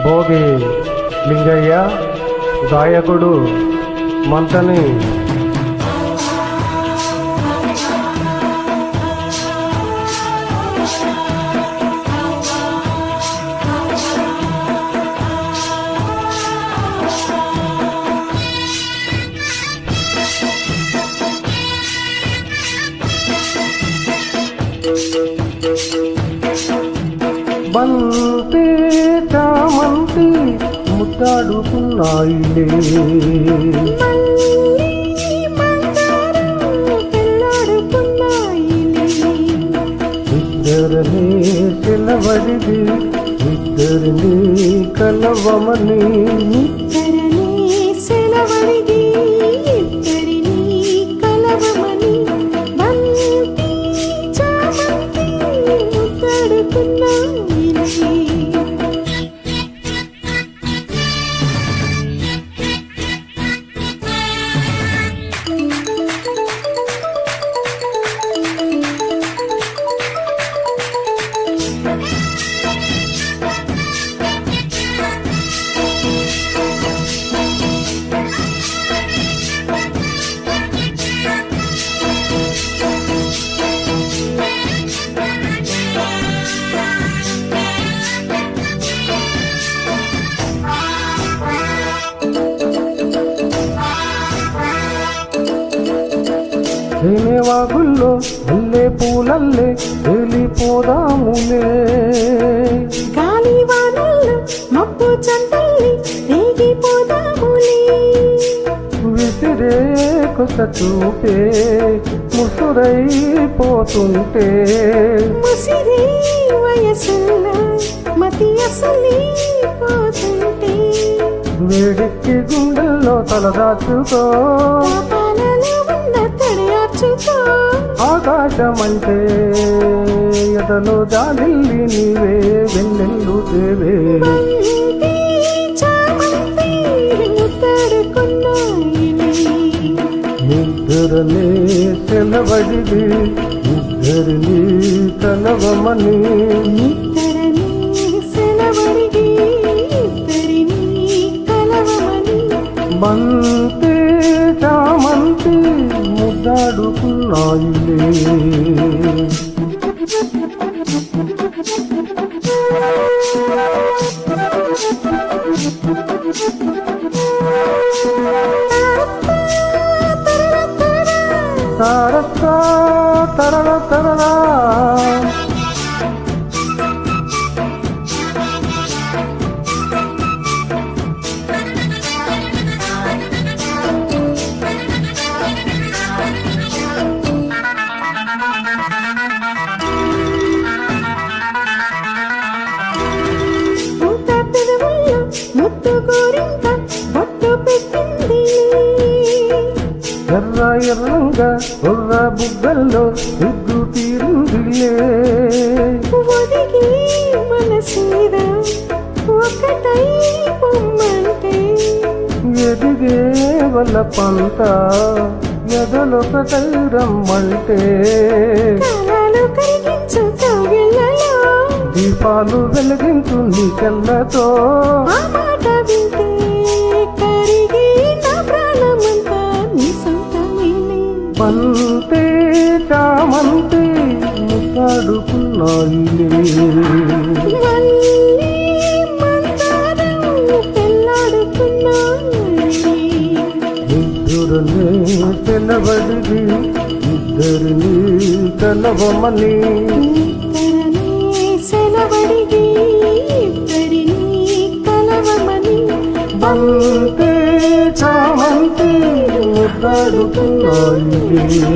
భోగి లింగయ్య గాయకుడు మంతని బంతి చామంతి ముద్దాడుకున్నాయిలే ఇద్దరిని సెలవడిది ఇద్దరిని కలవమని వాగుల్లో అల్లే పూలల్లే వెళ్ళిపోదాములే గాలి వానల్లో మబ్బు చందల్లి రేగిపోదాములే విసిరే కొత్త చూపే ముసురైపోతుంటే ముసిరే వయసుల్లో మతి అసలిపోతుంటే వేడికి గుండెల్లో తలదాచుకో ఆకాశమంటే ఎదలో జాలిల్లి నీవే వెన్నెల్లు దేవే ఇద్దరిని సెలవడిది ఇద్దరిని కలవమని బంతి చామంతి ముద్దాడుకున్నాయిలే తరత్తా తరల తరలా ఎర్ర ఎర్రంగా ఒర్ర బుగ్గల్లో సిగ్గు తీరుందిలే ఒదిగి మనసేదా ఒకటై పొమ్మంటే ఎదిగే వల్ల పంత ఎదలొకటై రమ్మంటే కాలాలు కరిగించు కౌగిళ్ళలో దీపాలు వెలిగించు నీ కళ్ళతో ఆ మాట వింటే కరిగి నా ప్రాణమంతా నీ సొంతమేలే బంతి చామంతి ముద్దాడుకున్నాయిలే ఇద్దరిని సెలవడిది ఇద్దరిని కలవమని బంతి చామంతి ముద్దాడుకున్నాయిలే